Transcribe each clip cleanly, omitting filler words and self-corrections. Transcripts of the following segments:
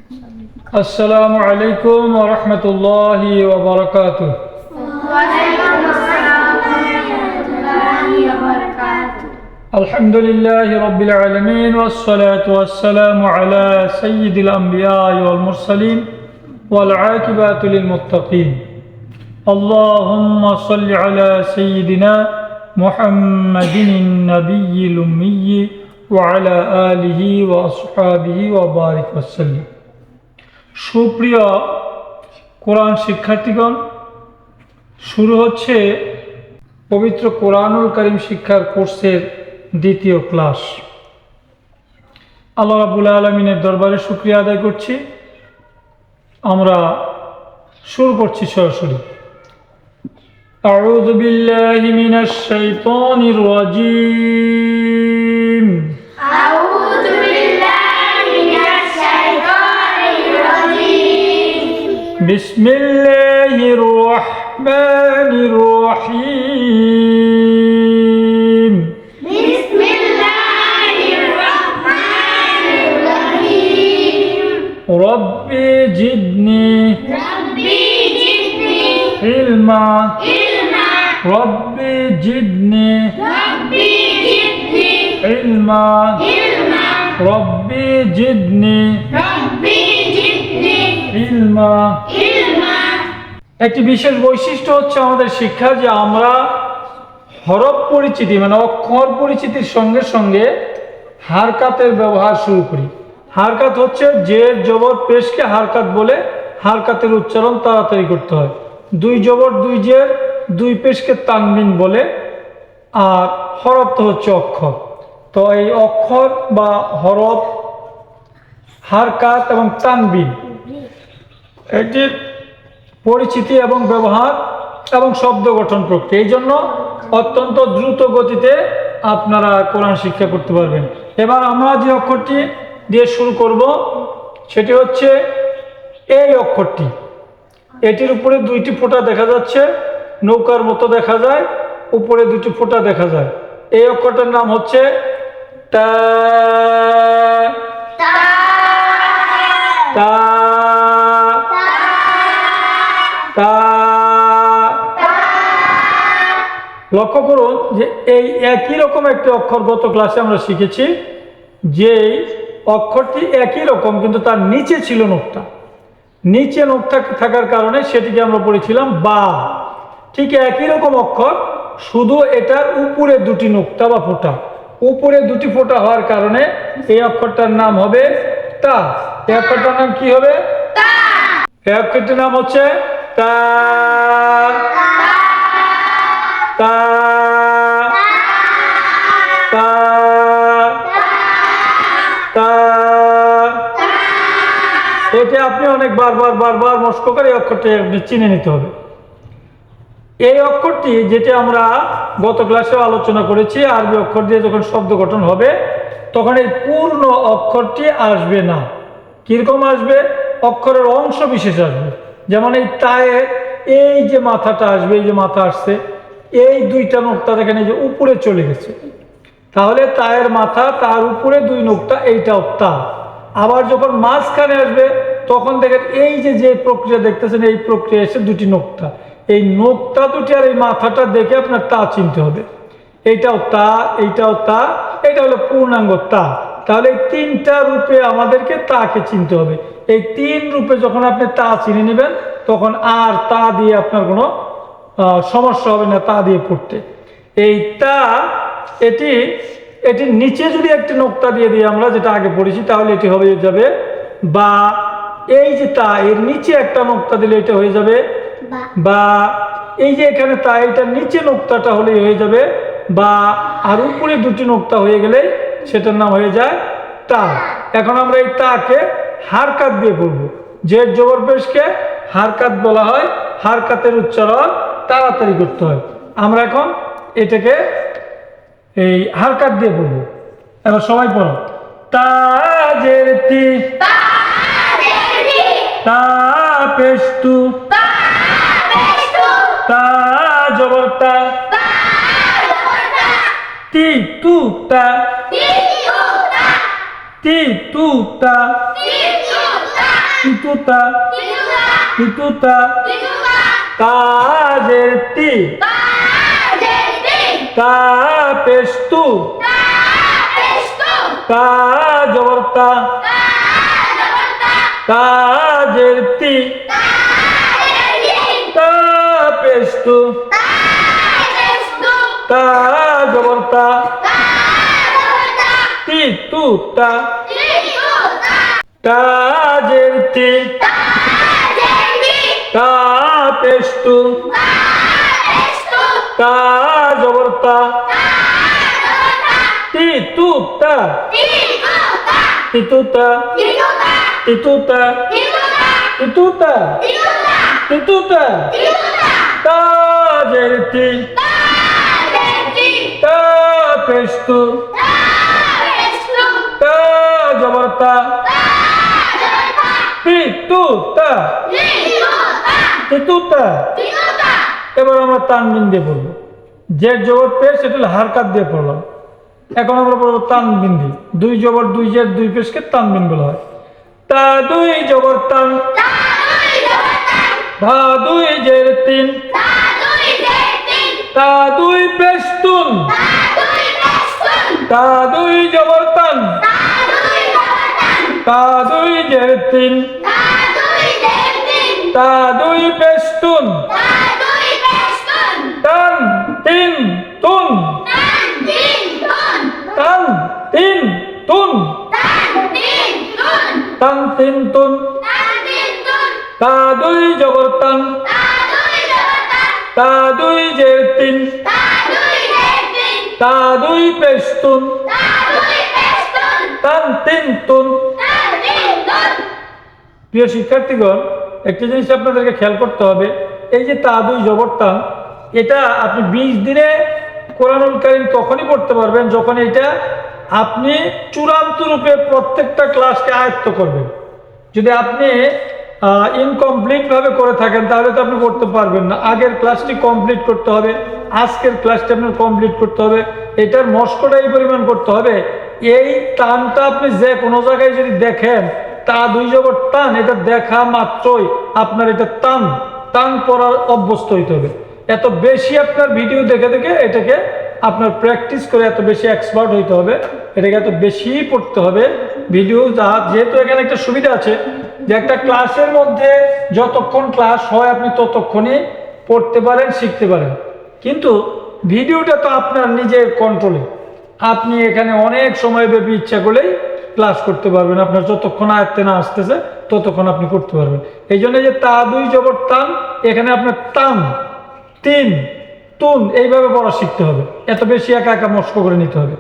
আসসালামু আলাইকুম ওয়া রাহমাতুল্লাহি ওয়া বারাকাতুহু। আলহামদুলিল্লাহি রাব্বিল আলামিন ওয়াস সালাতু ওয়াস সালামু আলা সাইয়্যিদিল আমবিয়া ওয়াল মুরসালিন ওয়াল আকিবাতু লিল মুত্তাকিন। আল্লাহুম্মা সাল্লি আলা সাইয়্যিদিনা মুহাম্মাদিন নাবিয়্যিল উম্মিয়্যি ওয়া আলা আলিহি ওয়া আসহাবিহি ওয়া বারিক ওয়া সাল্লিম। সুপ্রিয় কোরআন শিক্ষার্থীগণ, শুরু হচ্ছে পবিত্র কোরআনুল কারীম শিক্ষার কোর্সের দ্বিতীয় ক্লাস। আল্লাহ রাব্বুল আলামিনের দরবারে শুকরিয়া আদায় করছি। আমরা শুরু করছি সরাসরি। আউযু বিল্লাহি মিনাশ শাইতানির রাজীম। আউযু বিল্লাহি মিনাশ শাইতানির রাজীম। বিসমিল্লাহির রাহমানির রাহিম। বিসমিল্লাহির রাহমানির রাহিম। রব্বি জিদনি ইলমা রব্বি জিদনি ইলমা রব্বি জিদনি ইলমা। একটি বিশেষ বৈশিষ্ট্য হচ্ছে আমাদের শিক্ষা যে আমরা হরফ পরিচিতি মানে অক্ষর পরিচিতির সঙ্গে সঙ্গে হারকাতের ব্যবহার শুরু করি। হারকাত হচ্ছে জের জবর পেশকে হারকাত বলে, হারকাতের উচ্চারণ তাড়াতাড়ি করতে হয়। দুই জবর দুই জের দুই পেশকে তানবিন বলে, আর হরফ তো হচ্ছে অক্ষর। তো এই অক্ষর বা হরফ, হারকাত এবং তানবিন এটির পরিচিতি এবং ব্যবহার এবং শব্দ গঠন প্রক্রিয়া, এই জন্য অত্যন্ত দ্রুত গতিতে আপনারা কোরআন শিক্ষা করতে পারবেন। এবার আমরা যে অক্ষরটি দিয়ে শুরু করব সেটি হচ্ছে এই অক্ষরটি। এটির উপরে দুইটি ফোঁটা দেখা যাচ্ছে, নৌকার মতো দেখা যায়, উপরে দুটি ফোঁটা দেখা যায়। এই অক্ষরটার নাম হচ্ছে তা। তা তা। লক্ষ্য করুন যে এই একই রকম একটি অক্ষর গত ক্লাসে আমরা শিখেছি, যে অক্ষরটি একই রকম কিন্তু তার নিচে ছিল নোক্তা। নিচে নোক্তা থাকার কারণে সেটিকে আমরা পড়েছিলাম বা। ঠিক একই রকম অক্ষর, শুধু এটার উপরে দুটি নোক্তা বা ফোঁটা। উপরে দুটি ফোঁটা হওয়ার কারণে এই অক্ষরটার নাম হবে তা। এই অক্ষরটার নাম কি হবে? এই অক্ষরটির নাম হচ্ছে তা। তা তা তা। এটা আপনি অনেক বারবার মস্ক করে এই অক্ষরটি আপনি চিনে নিতে হবে। এই অক্ষরটি যেটি আমরা গত ক্লাসে আলোচনা করেছি, আরবি অক্ষর দিয়ে যখন শব্দ গঠন হবে তখন এই পূর্ণ অক্ষরটি আসবে না। কিরকম আসবে? অক্ষরের অংশ বিশেষ আসবে। যেমন এই তায়ের এই যে মাথাটা আসবে, এই যে মাথা আসছে, এই দুইটা নোক্তা দেখেন এই যে উপরে চলে গেছে, তাহলে তায়ের মাথা, তার উপরে দুই নোক্তা, এইটাও তা। আবার যখন মাঝখানে আসবে তখন দেখেন এই যে প্রক্রিয়া দেখতেছেন, এই প্রক্রিয়া এসে দুটি নোক্তা, এই নোক্তা দুটি আর এই মাথাটা দেখে আপনার তা চিনতে হবে। এইটাও তা, এইটাও তা, এটা হলো পূর্ণাঙ্গ তা। তাহলে এই তিনটা রূপে আমাদেরকে তাকে চিনতে হবে। এই তিন রূপে যখন আপনি তা চিনে নেবেন তখন আর তা দিয়ে আপনার কোনো সমস্যা হবে না তা দিয়ে পড়তে। এই তা এটির নিচে যদি একটি নোক্তা দিয়ে দিই আমরা, যেটা আগে পড়েছি, তাহলে এটি হয়ে যাবে বা। এই যে তা, এর নিচে একটা নোক্তা দিলে এটা হয়ে যাবে বা। এই যে এখানে তা, এটার নিচে নোক্তাটা হলেই হয়ে যাবে বা, আর উপরে দুটি নোক্তা হয়ে গেলে সেটার নাম হয়ে যায় তা। এখন আমরা এই তাকে হারকাত দিয়ে পড়বো। জের জবর পেশকে হারকাত বলা হয়, হারকাতের উচ্চারণ তাড়াতাড়ি করতে হয়। আমরা এখন এটাকে এই হারকাত দিয়ে পড়বো। এবার সবাই পড়ো। তাজের তি, তা পেশতু, তা জবর তা, তি তু তা, তি তু তা, তিতুতা তিতুতা তিতুতা তিতুতা তাজের তি তাজেতি তা পেস্তু তাপেস্তু তা জবরতা তাজবরতা তাজের তি তাজেতি তা পেস্তু তাপেস্তু তা জবরতা তাজবরতা তিতুতা তিতুতা তাজের তি তাজেতি তা পেস্তু তাপেস্তু তা জবরতা তাজবরতা তিতুতা তিতুতা তিতুতা তিতুতা তিতুতা তিতুতা তিতুতা তিতুতা তিতুতা তিতুতা তাজের তি তাজেতি তা পেস্তু তাপেস্তু তা জবরতা তাজবরতা তিতুতা তিতুতা তিতুতা তিতুতা এবার আমরা তানবিন দিয়ে পড়বো জের জবর পেশ এটা হলো হারকাত দিয়ে পড়লাম এখন আমরা পড়বো তানবিন দিয়ে দুই জবর দুই জের দুই পেশকে তানবিন বলা হয় তা দুই জবর তান তাদুই জবরতান ধা দুই জের তিন তাদুই জেতিন তা দুই পেশ তুন তাদুই পেস্তুন তা দুই জবর তান তাদুই জবরতান তা দুই জের তিন তাদুই জেতিন তা দুই পেশ তুন তাদুই পেস্তুন টান তিন তুন তান তিন তুন টান তিন তুন তান তিন তুন টান তিন তুন তান তিন তুন তা দুই জবর তান তাদুই জবরতান তা দুই জের তিন তাদুই জেতিন তা দুই পেশ তুন তাদুই পেস্তুন টান তিন তুন তান তিন তুন প্রিয় শিক্ষার্থীগণ একটি জিনিস আপনাদেরকে খেয়াল করতে হবে এই যে তা দুই জবর টান এটা আপনি 20 দিনে কোরআনুল কারীম তখনই পড়তে পারবেন যখন এটা আপনি চূড়ান্ত রূপে প্রত্যেকটা ক্লাসকে আয়ত্ত করবেন যদি আপনি ইনকমপ্লিট ভাবে করে থাকেন তাহলে তো আপনি পড়তে পারবেন না আগের ক্লাসটি কমপ্লিট করতে হবে আজকের ক্লাসটি আপনার কমপ্লিট করতে হবে এটার মস্কটা এই পরিমাণ করতে হবে এই টানটা আপনি যে কোনো জায়গায় যদি দেখেন তা দুই জবর টান এটা দেখা মাত্রই আপনার এটা টান টান পড়ার অভ্যস্ত হইতে হবে এত বেশি আপনার ভিডিও দেখে দেখে এটাকে আপনার প্র্যাকটিস করে এত বেশি এক্সপার্ট হইতে হবে এটাকে এত বেশি পড়তে হবে ভিডিও যেহেতু এখানে একটা সুবিধা আছে যে একটা ক্লাসের মধ্যে যতক্ষণ ক্লাস হয় আপনি ততক্ষণই পড়তে পারেন শিখতে পারেন কিন্তু ভিডিওটা তো আপনার নিজের কন্ট্রোলে আপনি এখানে অনেক সময় ব্যাপী ইচ্ছা করলেই ক্লাস করতে পারবেন আপনার যতক্ষণ আয়ত্তে না আসতেছে ততক্ষণ আপনি করতে পারবেন এই জন্য যে তা দুই জবর টান এখানে আপনার টান তিন তুন এইভাবে পড়া শিখতে হবে এত বেশি একা একা মস্ক করে নিতে হবে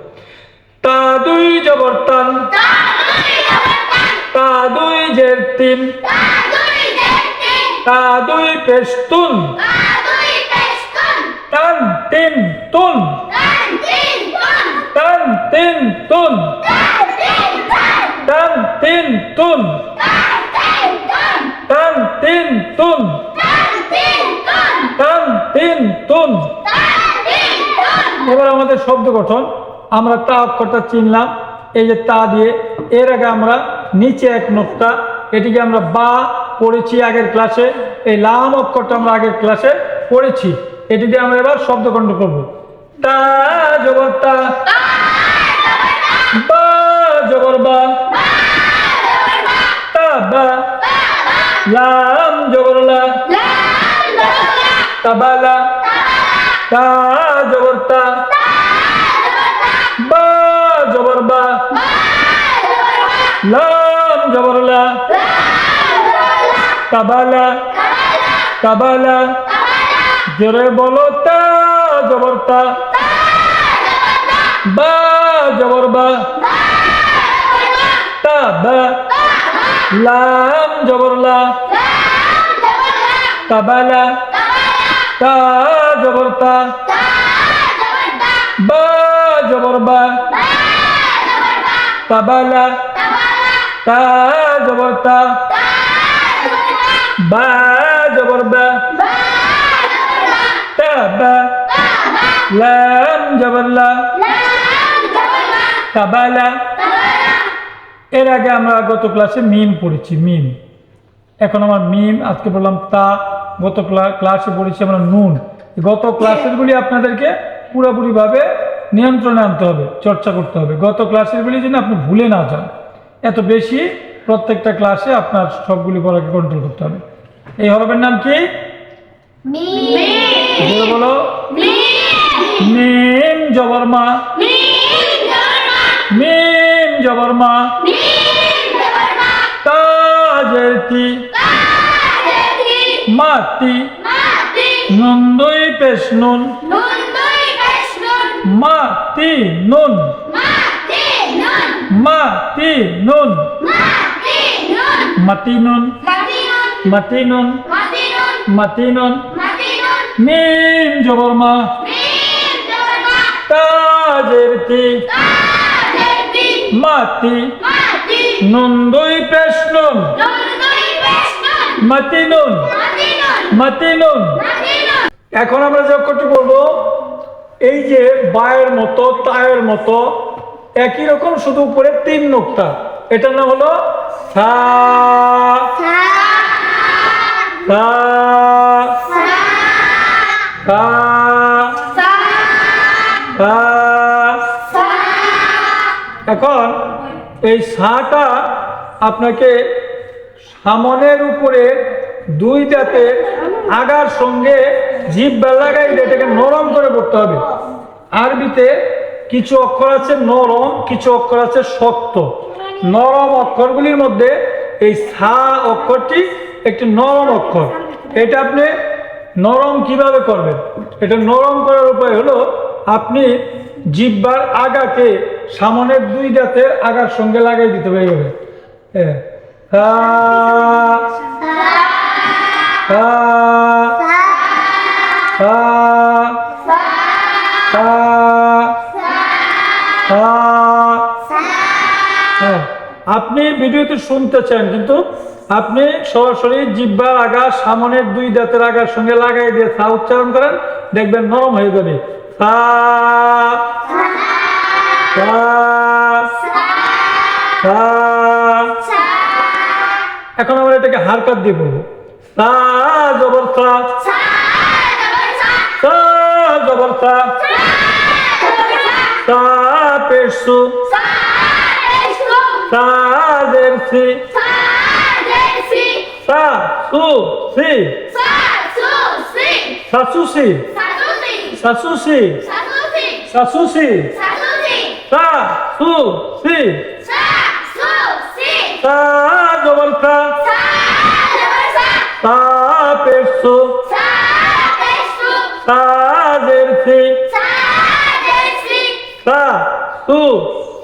তা দুই জবর টান তাদুই জবরতান তা দুই জের তিন তাদুই জেতিন তা দুই পেশ তুন তাদুই পেস্তুন টান তিন তুন তান তিন তুন টান তিন তুন তান তিন তুন টান তিন তুন তান তিন তুন টান তিন তুন তান তিন তুন টান তিন তুন তান তিন তুন এবার আমাদের শব্দ গঠন আমরা তা অক্ষরটা চিনলাম এই যে তা দিয়ে এর আগে আমরা নিচে এক নোক্তা এটিকে আমরা বা পড়েছি আগের ক্লাসে এই লাম অক্ষরটা আমরা আগের ক্লাসে পড়েছি এটি দিয়ে আমরা এবার শব্দ গঠন করব তা জবর তা বা জবর বা তা বা লাম জবর লা তাবালা তা জবর তা বা জবর বা লাম জবর লা তাবালা তাবালা জোরে বলো তা জবর তা বা জবর বা তা বা লাম জবর লা তাবালা তা জবর তা বা জবর বা তাবালা তা জবর তা বা জবর বা তা বা লাম জবর লা তাবালা এর আগে আমরা গত ক্লাসে মিম পড়েছি মিম এখন আমার মিম, আজকে বললাম তা, গত ক্লাসে পড়েছি আমরা নুন। গত ক্লাসেরগুলি আপনাদেরকে পুরোপুরিভাবে নিয়ন্ত্রণে আনতে হবে, চর্চা করতে হবে। গত ক্লাসেরগুলি যেন আপনি ভুলে না যান, এত বেশি প্রত্যেকটা ক্লাসে আপনার সবগুলি পড়াকে কন্ট্রোল করতে হবে। এই হরফের নাম কি? জোরে বলো। মিম জবর মা, মিম জবর মা, তা জের তি, মাতি, নুন দুই পেশ নুন, মাতি নুন, মাতি নুন, মাতি নুন, মাতি নুন, মাতি নুন, মিম জবর মা, তা জের তি, মাতি, নুন দুই পেশ নুন, মাতি নুন, মাতি নুন। এখন আমরা যে অক্ষরটি বলবো, এই যে বায়ের মতো তায়ের মতো একই রকম, শুধু উপরে 3 নোক্তা। এটার নাম হলো সা, সা, সা, সা। এখন এই সাটা আপনাকে সামনের উপরে 2 দাঁতের আগার সঙ্গে জিহ্বা লাগাই এটাকে নরম করে পড়তে হবে। আরবিতে কিছু অক্ষর আছে নরম, কিছু অক্ষর আছে শক্ত। নরম অক্ষরগুলির মধ্যে এই সা অক্ষরটি একটি নরম অক্ষর। এটা আপনি নরম কিভাবে করবেন? এটা নরম করার উপায় হলো আপনি জিহ্বার আগাকে সামনের 2 দাঁতের আগার সঙ্গে লাগাই দিতে হবে এইভাবে। সা, সা, সা, সা, সা। আপনি ভিডিওতে শুনতে চান, কিন্তু আপনি সরাসরি জিহ্বার আগা সামনের 2 দাঁতের আগার সঙ্গে লাগাই দিয়ে সা উচ্চারণ করেন, দেখবেন নরম হয়ে যাবে। সা, সা, সা। এখন আমরা এটাকে হারকাত দিয়ে বলবো। সা জবর সা, সা জবর সা, সা পেশ সু, সা জের সি, সা সু সি, সাসুসি, সাসুসি, সাসুসি, সা সু সি, সা জবর সা, সা পেশ সু, সা জের সি, সা সু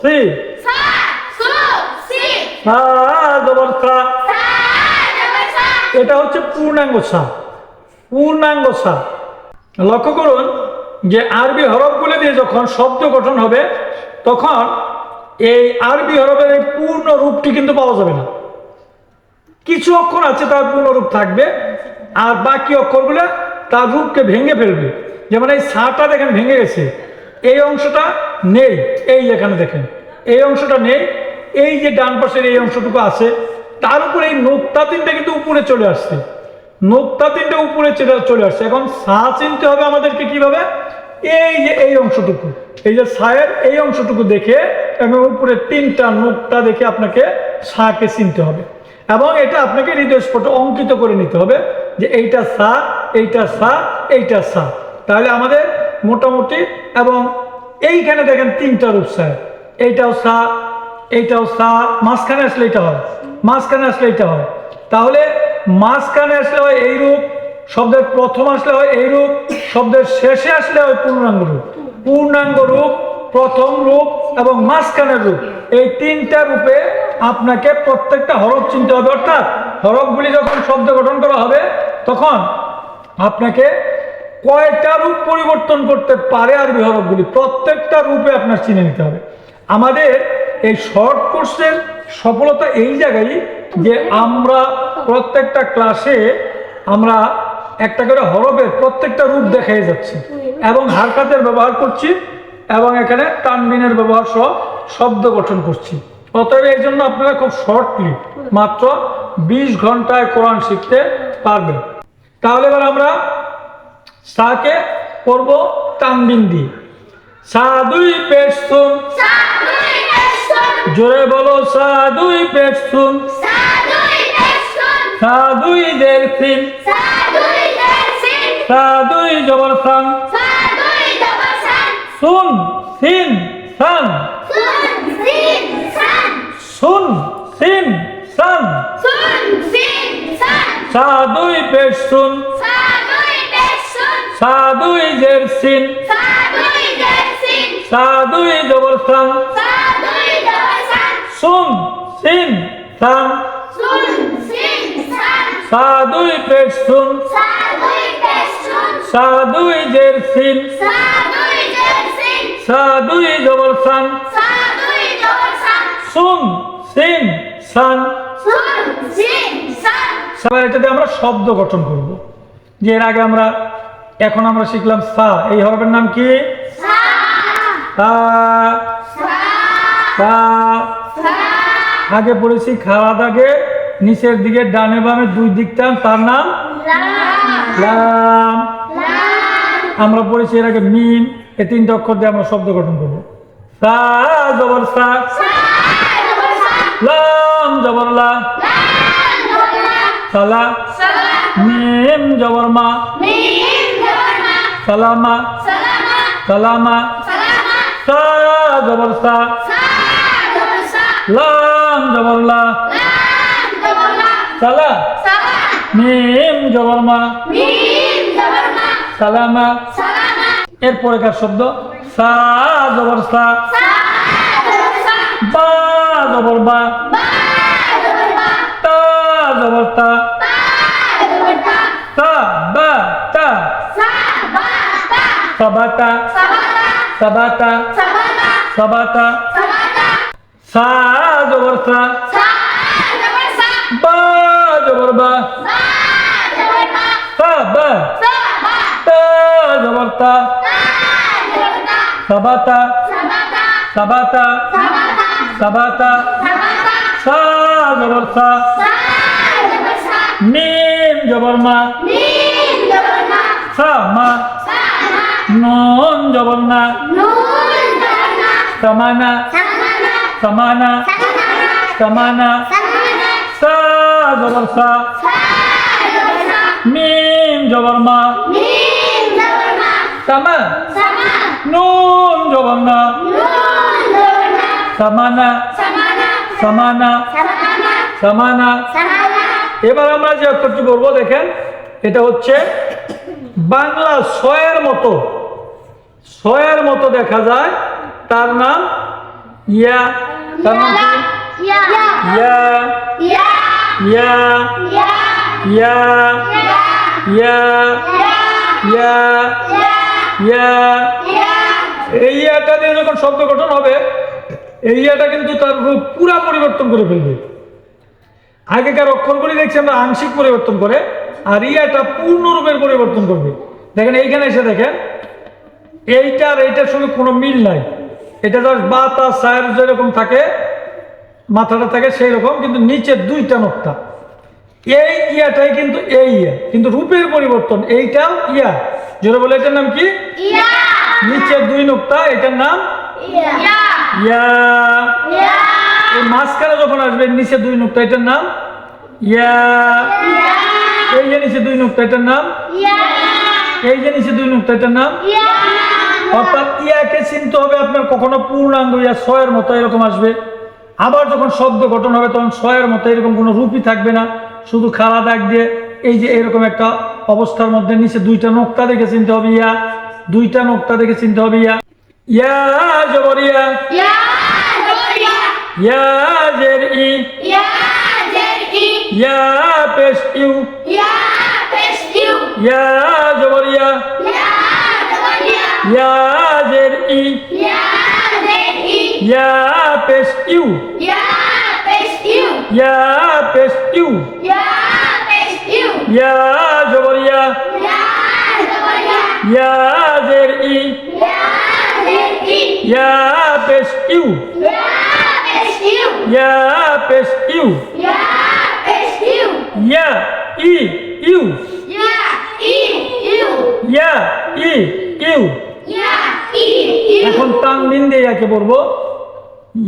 সি, সা জবর সা। এটা হচ্ছে পূর্ণাঙ্গ সা, পূর্ণাঙ্গ সা। লক্ষ্য করুন যে আরবি হরফগুলো দিয়ে যখন শব্দ গঠন হবে, তখন এই আরবি হরফের এই পূর্ণ রূপটি কিন্তু পাওয়া যাবে না। কিছু অক্ষর আছে তার পূর্ণ রূপ থাকবে, আর বাকি অক্ষরগুলো তার রূপকে ভেঙে ফেলবে। যেমন এই সাটা দেখেন ভেঙে গেছে, এই অংশটা নেই, এই যেখানে দেখেন এই অংশটা নেই, এই যে ডান পাশের এই অংশটুকু আছে, তার উপরে এই নোক্তা 3টা কিন্তু উপরে চলে আসছে, নোক্তা 3টা উপরে চলে আসছে। এখন সা চিনতে হবে আমাদেরকে কিভাবে? এই যে এই অংশটুকু, এই যে সায়ের এই অংশটুকু দেখে এবং উপরে 3টা নোক্তা দেখে আপনাকে সাকে চিনতে হবে, এবং এটা আপনাকে হৃদয়স্ফুট অঙ্কিত করে নিতে হবে যে এইটা সা, এইটা সা, এইটা সা। তাহলে আমাদের মোটামুটি, এবং এইখানে দেখেন 3টা রূপ সায়ের, এইটাও সা, এইটাও সা, মাঝখানে আসলে এটা হয়, মাঝখানে আসলে এটা হয়। তাহলে মাঝখানে আসলে হয় এই রূপ, শব্দের প্রথম আসলে হয় এই রূপ, শব্দের শেষে আসলে হয় পূর্ণাঙ্গ রূপ। পূর্ণাঙ্গ রূপ, প্রথম রূপ এবং মাঝখানের রূপ, এই 3টা রূপে আপনাকে প্রত্যেকটা হরফ চিনতে হবে। অর্থাৎ হরফগুলি যখন শব্দ গঠন করা হবে, তখন আপনাকে কয়টা রূপ পরিবর্তন করতে পারে আরবি হরফগুলি, প্রত্যেকটা রূপে আপনার চিনে নিতে হবে। আমাদের এই শর্ট কোর্সের সফলতা এই জায়গায় যে আমরা প্রত্যেকটা ক্লাসে আমরা একটা করে হরফের প্রত্যেকটা রূপ দেখাই যাচ্ছি, এবং হারকাতের ব্যবহার করছি, এবং এখানে তানবিনের ব্যবহার সহ শব্দ গঠন করছি। অতএব এই জন্য আপনারা খুব শর্টলি মাত্র 20 ঘন্টায় কোরআন শিখতে পারবেন। তাহলে এবার আমরা সাকে পড়ব তানবিন দিয়ে। সা দুই পেশ শুন, Sadui Peshun, জোরে বলো সা দুই পেশ শুন, Sadui Peshun, সা দুই দের সিন, Sadui Dersin, সা দুই জবর সান, Sadui Dabasan, শুন সিন সান, Sun Sin San, শুন সিন সান, Sun Sin San, সা দুই পেশ শুন, Sadui Peshun, সা দুই দের সিন, Sadui Dersin, সা দুই জবর সান, Sadui Dabasan, শুন সিন সান, Sun Sin San, সা দুই পেশ শুন, Sadui Peshun, সা দুই দের সিন, Sadui Dersin, সা দুই জবর সান, Sadui Dabasan, শুন সিন সান। Sun Sin San, এবার এটাতে আমরা শব্দ গঠন করব। যে এর আগে এখন আমরা শিখলাম সা, এই হরফের নাম কি? Sa, সা। Sa, সা Sa, আগে পড়েছি খাড়া দাগে নিচের দিকে ডানে বামে দুই দিক টান, তার নাম Lam, লাম। Lam, আমরা পড়েছি এর আগে মিম, এই তিনটা অক্ষর দিয়ে আমরা শব্দ গঠন করব। সা জবর সা, Sa, Dabasan, লাম জবর লা, Lam, Dabasan, সালা, Salam, মিম জবর মা, Mim, Dabarma, সালামা, Salama, সালামা, Salama, সা জবর সা, Sa, Dabasan, লাম জবর লা, Lam, Dabarma, সালা, Salam, মিম জবর মা, Mim, Dabarma, সালামা। Salama, এরপরে কার শব্দ? সা জবর সা, Sa, Dabasan, বা জবর বা, Ba, Dabarma, তা জবর তা, Ta, Dabarta, তা বা তা, Sa, Ba, Ta, সাবাতা, Sabata, সাবাতা, Sabata, সাবাতা। Sabata, সা জবর সা, Sa, Dabarsa, বা জবর বা, Ba, Dabarma, সা বা, Sa, Ba, তা জবর তা, Ta, Dabarta, সাবাতা, Sabata, সাবাতা, Sabata, সাবাতা। Sabata, সা জবর সা, Sa, Dabarsa, মিম জবর মা, Mim, Dabarma, সা মা, Sama, নুন জবর না, Nun, Dabarma, সমানা, Samana, সমানা, Samana, সমানা। Samana, সা জবর সা, Sa, Dabarsa, মিম জবর মা, Mim, Dabarma, সামা, Sama, নুন জবর না, Nun, Dabarma, সমানা, Samana, সমানা, Samana, সমানা। Samana, এবার আমরা যে অক্ষরটি করবো দেখেন, এটা হচ্ছে বাংলা ছয়ের মতো, ছয়ের মতো দেখা যায়, তার নাম ইয়া। তার নাম কি? Ya, ইয়া, Ya, ইয়া, Ya, ইয়া, Ya, ইয়া, Ya, ইয়া, ইয়া। Ya, এই ইয়াটা দিয়ে যখন শব্দ গঠন হবে, এই ইয়াটা কিন্তু তার রূপ পুরা পরিবর্তন করে ফেলবে। আগেকার অক্ষরগুলি দেখছি আমরা আংশিক পরিবর্তন করে, আর ইয়াটা পূর্ণরূপের পরিবর্তন করবে। দেখেন এইখানে এসে দেখেন, এইটা আর এইটার সঙ্গে কোনো মিল নাই। এটা জাস্ট বা তা সায়ের যেরকম থাকে, মাথাটা থাকে সেই রকম, কিন্তু নিচে দুইটা নোক্তা। এই ইয়াটাই কিন্তু এই ইয়া, কিন্তু রূপের পরিবর্তন। এইটাও ইয়া, যেটা বলে এটার নাম কি? Ya, নিচে দুই নোক্তা, এটার নাম Ya, ইয়া। Ya, এই মাঝখানে যখন আসবে নিচে দুই নোক্তা, এটার নাম ইয়া। Ya, এই যে নিচে দুই নোক্তা, এটার নাম Ya, এই যে নিচে দুই নোক্তা, এটার নাম। Ya, অর্থাৎ ইয়াকে চিনতে হবে আপনার, কখনো পূর্ণাঙ্গ ইয়া ছয়ের মতো এরকম আসবে। আবার যখন শব্দ গঠন হবে তখন ছয়ের মতো এরকম কোনো রূপই থাকবে না, শুধু খাড়া দাগ দিয়ে এই যে এরকম একটা অবস্থার মধ্যে নিচে দুইটা নোক্তা দেখে চিনতে হবে ইয়া, দুইটা নোক্তা দেখে চিনতে হবে ইয়া। ইয়া জবর ইয়া, Ya, Gloria, ইয়া জের ই, Ya, Jerry, ইয়া পেশ ইউ, Ya, Pestiu, ইয়া জবর ইয়া, Ya, Gloria, ইয়া জের ই, Ya, Jerry, ইয়া পেশ ইউ, Ya, Pestiu, ইয়া পেশ ইউ, Ya, Pestiu, ইয়া জবর ইয়া, Ya, Gloria, ইয়া জের ই, Ya, Jerry, ইয়া পেশ ইউ, Ya, Pestiu, ইয়া পেশ ইউ, Ya, pesh you. ইয়া ই ইউ, Ya, e, you. ইয়া ই ইউ। Ya, e, you. এখন তানবিন দিয়ে একে পড়বো,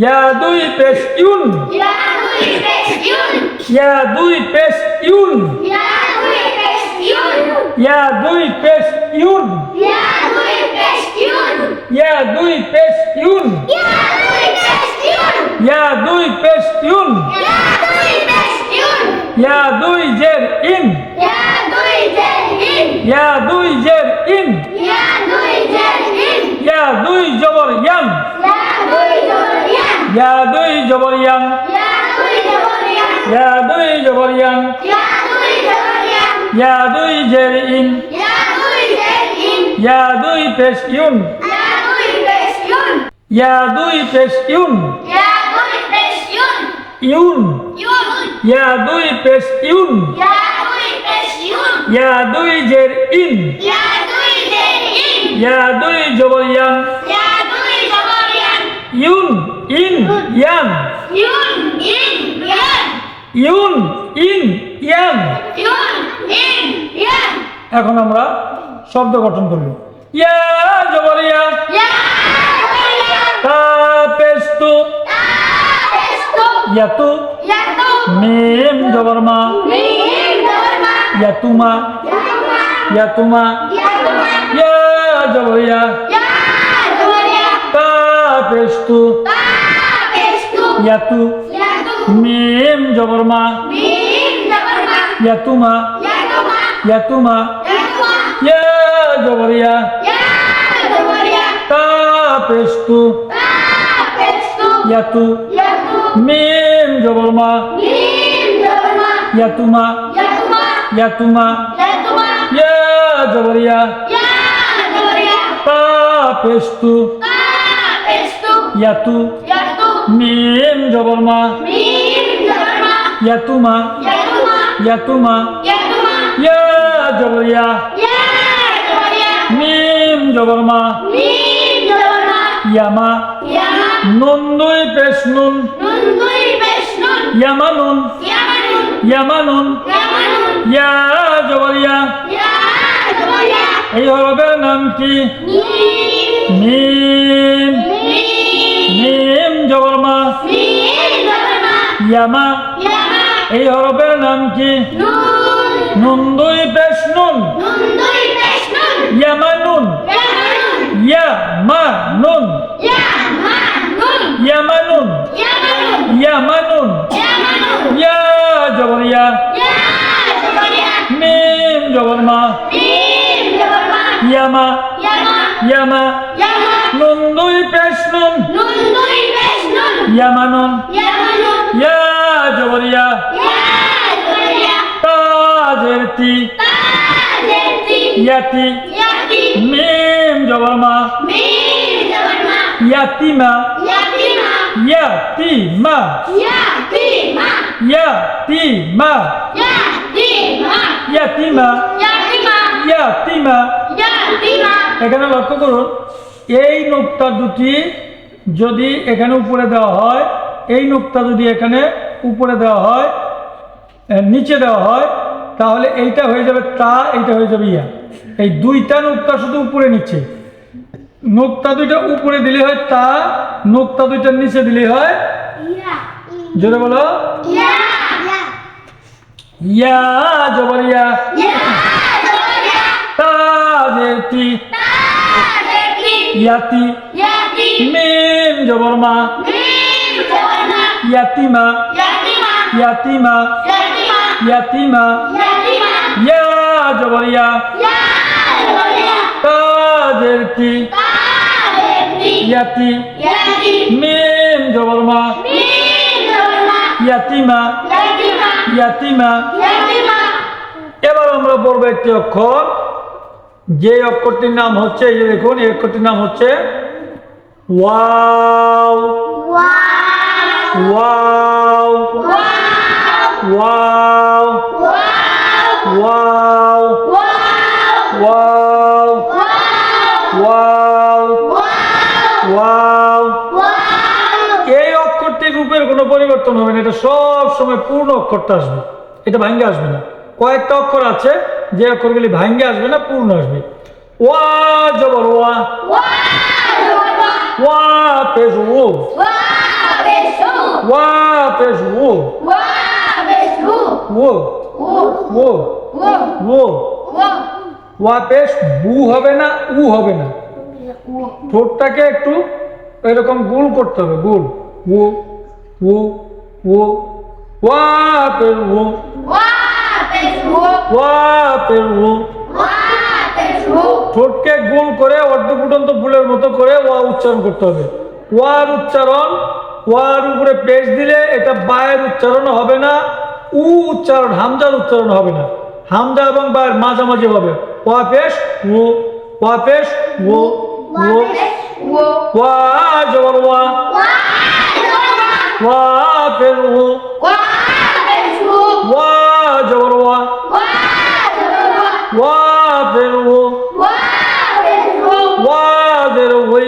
ইয়া দুই পেশ ইউন, Ya, dui, pesh yun. ইয়া দুই পেশ ইউন, Ya, dui, pesh yun. ইয়া দুই পেশ ইউন, Ya, dui, pesh yun. ইয়া দুই পেশ ইউন, Ya, dui, pesh yun. ইয়া দুই পেশ ইউন, Ya, dui, pesh yun. ইয়া দুই জের ইন, Ya, dui, jen, in. ইয়া দুই জের ইন, Ya, dui, jen, in. ইয়া দুই জবর ইয়ান, Ya, dui, jor, yan. ইয়া দুই জবর ইয়ান, Ya, dui, jor, yan. ইয়া দুই জবর ইয়ান, Ya, dui, jor, yan. ইয়া দুই জের ইন, Ya, dui, jen, in. ইয়া দুই পেশ ইউন, Ya, dui, pesh yun. ইয়া দুই পেশ ইউন, Ya, dui, pesh yun. ইউন, Yun. ইয়া দুই পেশ ইউন, Ya, dui, pesh yun. ইয়া দুই জের ইন, Ya, dui, jen, in. ইয়া দুই জবর ইয়ান, Ya, dui, jor, yan. ইউন ইন ইয়ান, Yun, in, yan. ইউন ইন ইয়ান। Yun, in, yan. এখন আমরা শব্দ গঠন করব, ইয়া জবর ইয়া, Ya, jor, yan. তা পেশ তু, Ta, pesto. ইয়াতু, Yatu. মিম জবর মা, Mim, jor, ma. ইয়াতুমা, Yatuma. ইয়াতুমা, Yatuma. ইয়া জবর ইয়া, Ya, jor, yan. তা পেশ তু, Ta, pesto. ইয়াতু, Yatu. মিম জবর মা, Mim, jor, ma. ইয়াতুমা, Yatuma. ইয়াতুমা, Yatuma. ইয়া জবর ইয়া, Ya, jor, yan. তা পেশ তু, Ta, pesto. ইয়াতু, Yatu. মিম জবর মা, Mim, jor, ma. ইয়াতুমা, Yatuma. ইয়াতুমা, Yatuma. ইয়া জবর ইয়া, Ya, jor, yan. তা পেশ তু, Ta, pesto. ইয়াতু, Yatu. মিম জবর মা, Mim, jor, ma. ইয়াতুমা, Yatuma. ইয়াতুমা, Yatuma. ইয়া জবর ইয়া, Ya, jor, yan. মিম জবর মা, Mim, jor, ma. ইয়ামা, Yama. নুন দুই পেশ নুন, Nun, dui, pesh, nun. ইয়ামা নুন, Yamanun. ইয়ামা নুন, Yamanun. ইয়া জবর ইয়া। Ya, jor, yan. এই হরফের নাম কি? Mim. মিম, Mim. মিম জবর মা, Mim, jor, ma. ইয়ামা। Yama. এই হরফের নাম কি? Nun. নুন দুই পেশ নুন, Nun, dui, pesh, nun. ইয়ামা নুন, Yamanun. ইয়ামা নুন, Yamanun. ইয়ামা নুন, Yamanun. ইয়ামা নুন, Yamanun. ইয়া জবর ইয়া, Ya, jor, yan. মিম জবর মা, Mim, jor, ma. ইয়ামা, Yama. ইয়ামা। Yama. নুন দুই পেশ নুন, Nun, dui, pesh, nun. ইয়ামা নুন, Yamanun. ইয়া জবর ইয়া, Ya, jor, yan. তা জের তি, Ta, jeti. ইয়াতি, Yati. মিম জবর মা, Mim, jor, ma. ইয়াতিমা, Yatima. ইয়াতিমা, Yatima. ইয়াতিমা, Yatima. ইয়াতিমা, Yatima. ইয়াতিমা। Yatima. এখানে লক্ষ্য করুন, এই নোক্তা দুটি যদি এখানে উপরে দেওয়া হয়, এই নোক্তা যদি এখানে উপরে দেওয়া হয়, নিচে দেওয়া হয়, তাহলে এইটা হয়ে যাবে তা, এইটা হয়ে যাবে ইয়া। এই দুইটা নোক্তা শুধু উপরে নিচে, নোক্তা দুইটা উপরে দিলে হয় তা, নোক্তা দুইটা নিচে দিলে হয়, Ya. জোরে বলো, Ya. ইয়া জবর ইয়া, Ya, jor, yan. তা জেতি, Ta, jeti. ইয়াতি, Yati. মিম জবর মা, Mim, jor, ma. ইয়াতিমা, Yatima. ইয়াতিমা, Yatima. ইয়াতিমা, Yatima. ইয়া জবর ইয়া, Ya, jor, yan. তা জেতি, Ta, jeti. ইয়াতি, Yati. মিম জবর মা, Mim, jor, ma. ইয়াতিমা, Yatima. ইয়াতিমা। Yatima. এবার আমরা পড়বো একটি অক্ষর, যে অক্ষরটির নাম হচ্ছে, এই যে দেখুন, এই অক্ষরটির নাম হচ্ছে wow, Wow. Wow, Wow. Wow, Wow. Wow, Wow. Wow, Wow. Wow, Wow. Wow. Wow. এই অক্ষরটির রূপের কোনো পরিবর্তন সব সময় পূর্ণ অক্ষরটা আসবে, এটা ভাঙ্গে আসবে না। কয়েকটা অক্ষর আছে যে অক্ষরগুলি ভাঙ্গে আসবে না, পূর্ণ আসবে। ওয়া জবর ওয়া, ওয়া পেশ ও, ওয়া পেশ ও, ও ও ও, ওয়া পেশ বু হবে না, উ হবে না। ঠোঁটটাকে একটু এরকম গোল করতে হবে, গোল। ও ও ও, ওয়া পেশ ও, ওয়া পেশ ও। ঠোঁটকে গোল করে অর্ধফুটন্ত ফুলের মতো করে ওয়া উচ্চারণ করতে হবে। ওয়ার উচ্চারণ, ওয়ার উপরে পেশ দিলে এটা বায়ের উচ্চারণ হবে না, উ উচ্চারণ, হামজার উচ্চারণ হবে না। হামজা এবং বায়ের মাঝামাঝি হবে। ওয়া পেশ ও, ওয়া পেশ ও, ও। ওয়া জবর ওয়া, ওয়া পেশ ও, ওয়া জবর ওয়া, ওয়া পেশ ও, ওয়া জের ওই,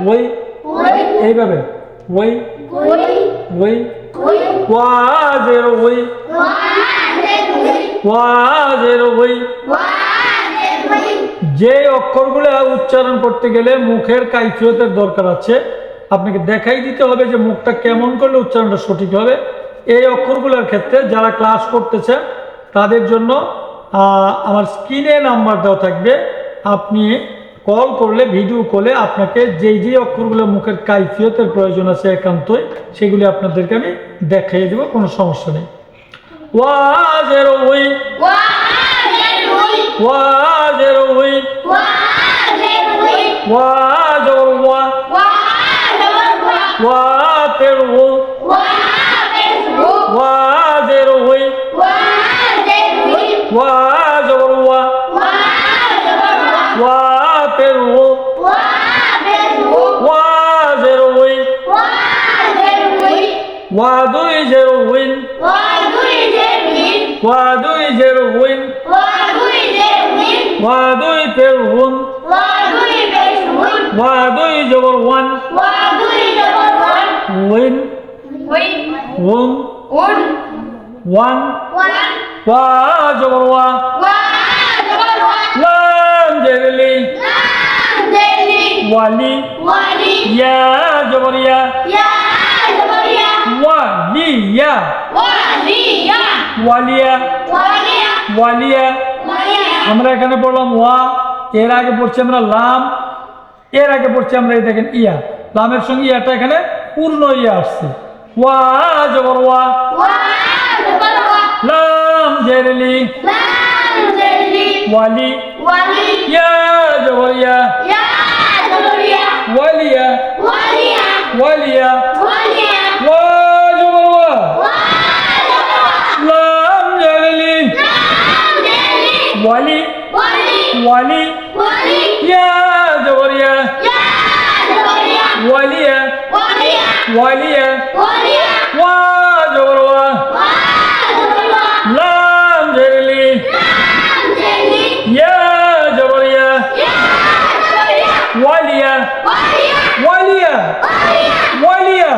ওই এইভাবে ওই ওই, ওয়া জের ওই, ওয়া জের ওই। যে অক্ষরগুলো উচ্চারণ করতে গেলে মুখের কাইফিয়তের দরকার আছে, আপনাকে দেখাই দিতে হবে যে মুখটা কেমন করলে উচ্চারণটা সঠিক হবে। এই অক্ষরগুলোর ক্ষেত্রে যারা ক্লাস করতেছে তাদের জন্য আমার স্ক্রিনে নাম্বার দেওয়া থাকবে, আপনি কল করলে, ভিডিও কলে আপনাকে যেই যেই অক্ষরগুলো মুখের কাইফিয়তের প্রয়োজন আছে একান্তই, সেগুলি আপনাদেরকে আমি দেখাই দেবো, কোনো সমস্যা নেই। ওয়া জের ওই, ওয়া জের ওই, ওয়া জবর ওয়া, ওয়া পেশ ও, ওয়া জের ওই, ওয়া জবর ওয়া, ওয়া পেশ ও, ওয়া জের ওই, ওয়া দুই জের উইন, ওয়া দুই জের উইন, ওয়া দুই পেশ হুন, ওয়া দুই জবর ওয়ান, উইন হুন, ওয়ান। ওয়া জবর ওয়া, লাম জের লি, ওয়ালি, ইয়া জবর ইয়া, ওয়ালিয়া, ওয়ালিয়া, ওয়ালিয়া। আমরা এখানে পড়লাম ওয়া, এর আগে পড়ছি আমরা লাম, এর আগে পড়ছি আমরা এই দেখেন ইয়া, লামের সঙ্গে ইয়াটা এখানে পূর্ণ ইয়া আসছে। ওয়া জবর ওয়া, লাম জের লি, ওয়ালি, ইয়া জবর ইয়া, ওয়ালিয়া, ওয়ালিয়া। ওয়া জবর ওয়া, লাম জের লি, ওয়ালি, ওয়ালি, ইয়া জবর ইয়া, ওয়ালিয়া, ওয়ালিয়া। ওয়া জবর ওয়া, লাম জের লি, ইয়া জবর ইয়া, ওয়ালিয়া, ওয়ালিয়া, ওয়ালিয়া,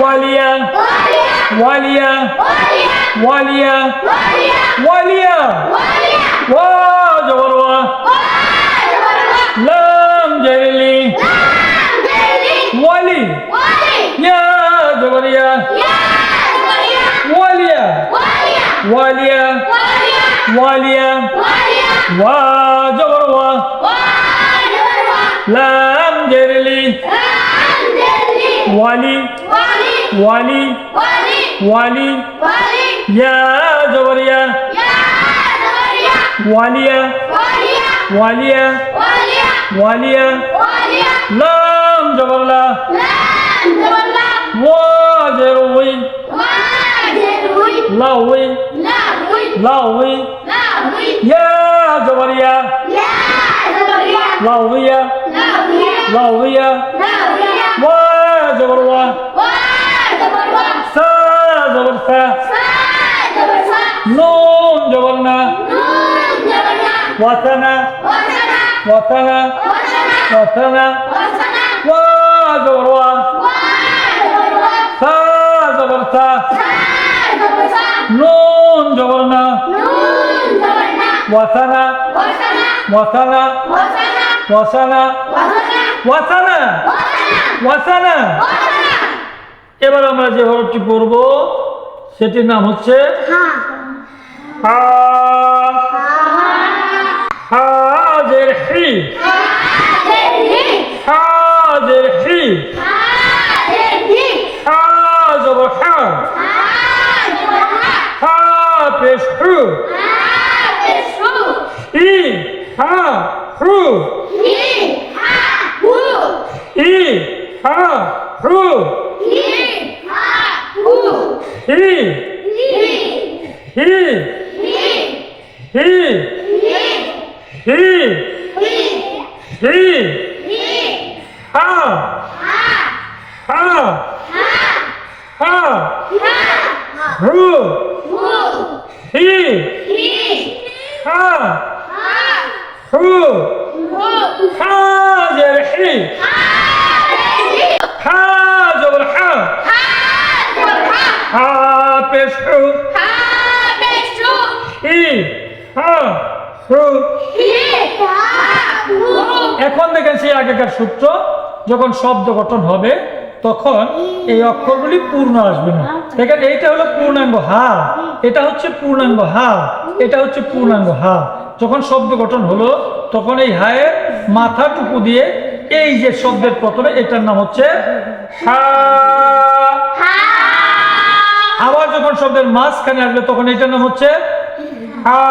ওয়ালিয়া, ওয়ালিয়া, ওয়ালিয়া, ওয়ালিয়া। ওয়া জবর ওয়া, লাম জের লি, ওয়ালি, ইয়া জবর ইয়া, ওয়ালিয়া, ওয়ালিয়া, ওয়ালিয়া। ওয়া জবর ওয়া, লাম জের লি, ওয়ালি, ওয়ালি, ওয়ালি, ইয়া জবর ইয়া, ওয়ালিয়া, ওয়ালিয়া, ওয়ালিয়া। লাম জবর লা, ওয়া জের উই, লাউই, লাউই, ইয়া জবর ইয়া, লাউইয়া, লাউইয়া। ওয়া জবর ওয়া, সা জবর সা, নুন জবর না, ওয়াসানা, ওয়াসানা, ওয়াসানা। ওয়া জবর ওয়া, সা নুন জবর না ওয়াসানা ওয়াসানা ওয়াসানা ওয়াসানা ওয়াসানা। এবার আমরা যে হরফটি পড়ব সেটির নাম হচ্ছে হা। হাজের হি হাজের হি হা জবর হা হা পেশ হু ই হা হু ই হা হু হি হি হি হি হি হা হা হা হু হি হা হু হাজের হি হা জবর হা হা পেশ হু হি হা হু। এখন দেখেন সেই আগেকার সূত্র, যখন শব্দ গঠন হবে তখন এই অক্ষরগুলি পূর্ণ আসবে না। দেখেন এইটা হলো পূর্ণাঙ্গ হা, এটা হচ্ছে পূর্ণাঙ্গ হা, এটা হচ্ছে পূর্ণাঙ্গ হা। যখন শব্দ গঠন হলো তখন এই হায়ের মাথাটুকু দিয়ে এই যে শব্দের প্রথমে এটার নাম হচ্ছে হা। আবার যখন শব্দের মাঝখানে আসবে তখন এটার নাম হচ্ছে হা।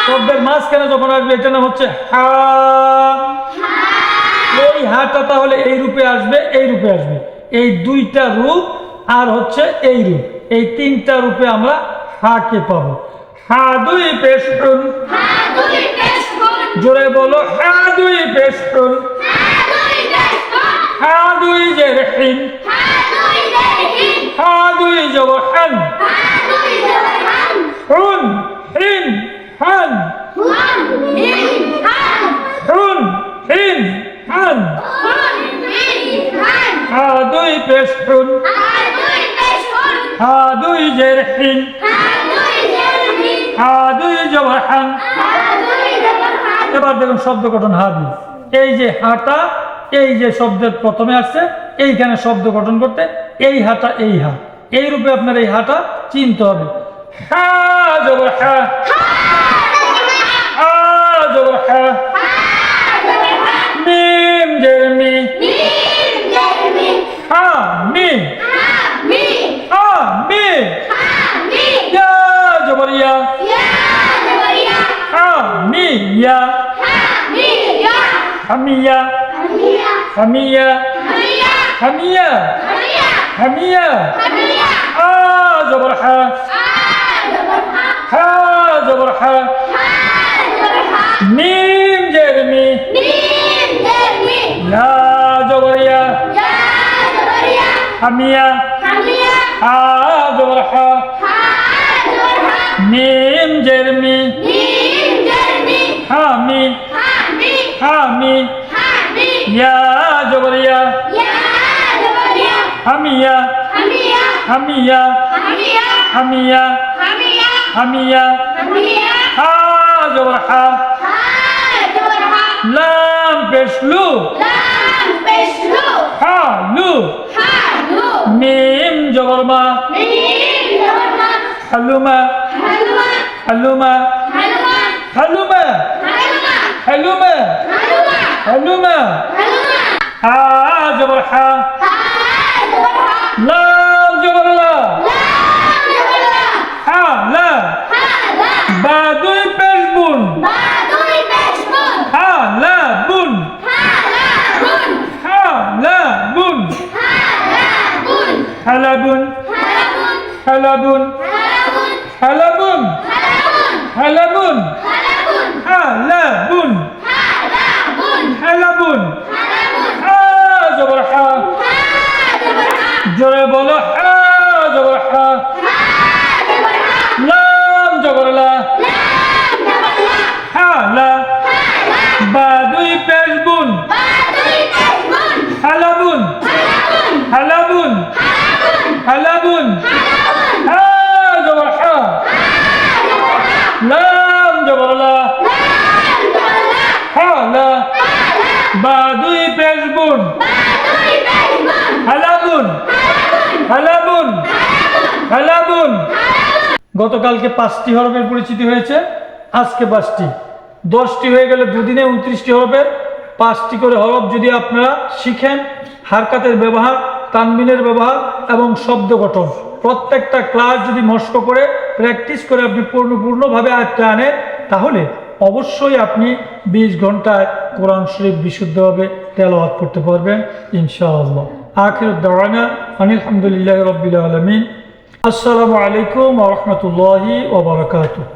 শব্দের মাঝখানে যখন আসবে এটার নাম হচ্ছে হা। এই হাটা তাহলে এই রূপে আসবে, এই রূপে আসবে, এই দুইটা রূপ আর হচ্ছে এই রূপ, এই তিনটা রূপে আমরা হাকে পাবো। হা দুই পেশ হুন, জোরে বলো হা দুই পেশ হুন, হা দুই জের হিন, হা দুই জবর হান, হুন হিন হান, হুন হিন হান, হা দুই পেশ হুন, হা দুই জের হিন, হা দুই জবর হান। এবার দেখুন শব্দ গঠন হা দিয়ে, এই যে হাটা এই যে শব্দের প্রথমে আসছে এইখানে শব্দ গঠন করতে এই হাটা এই হা, এই রূপে আপনার এই হাটা চিনতে হবে। হা জবর হা, হা জবর হা, মিম জের মি, হা মি, হা মি, ইয়া জবর ইয়া, হা মি ইয়া, হামিয়া হামিয়া হামিয়া হামিয়া, হা জবর হা, হা জবর হা, মিম জের মি, ইয়া জবর ইয়া, হামিয়া হা জবর হা, মিম জের মি, হামি হামি, ইয়া জবর ইয়া, হামিয়া হামিয়া হামিয়া হামিয়া, হা জবর হা, লাম পেশ লু, হা লু, মিম জবর মা, হালুমা হালুমা হালুমা হালুমা হালুমা, হা জবর হা, লাম জবর লা, হা লা, বা দুই পেশ বুন, হা লা বুন, হা লা বুন, হালাবুন হালাবুন হালাবুন হালাবুন, হালাবুন হালাবুন, হা জবর হা, জোরে বলো হা জবর হা, লাম জবর লা, হা লা, বা দুই পেশ বুন, হালাবুন হালাবুন হালাবুন হালাবুন হালাবুন হালাবুন। গতকালকে 5টি হরফের পরিচিতি হয়েছে, আজকে 5টি। 10টি হয়ে গেলে দুদিনে 29টি হরফের 5টি করে হরফ যদি আপনারা শিখেন, হারকাতের ব্যবহার, তানবিনের ব্যবহার এবং শব্দ গঠন, প্রত্যেকটা ক্লাস যদি মস্ক করে প্র্যাকটিস করে আপনি পূর্ণভাবে আয়ত্তে আনেন, তাহলে অবশ্যই আপনি 20 ঘন্টায় কোরআন শরীফ বিশুদ্ধভাবে তেলাওয়াত করতে পারবেন ইনশাআল্লাহ। আখির দাওয়ানা আনিল হামদুলিল্লাহি রাব্বিল আলামিন। আসসালামু আলাইকুম ওয়া রাহমাতুল্লাহি ওয়া বারাকাতুহু।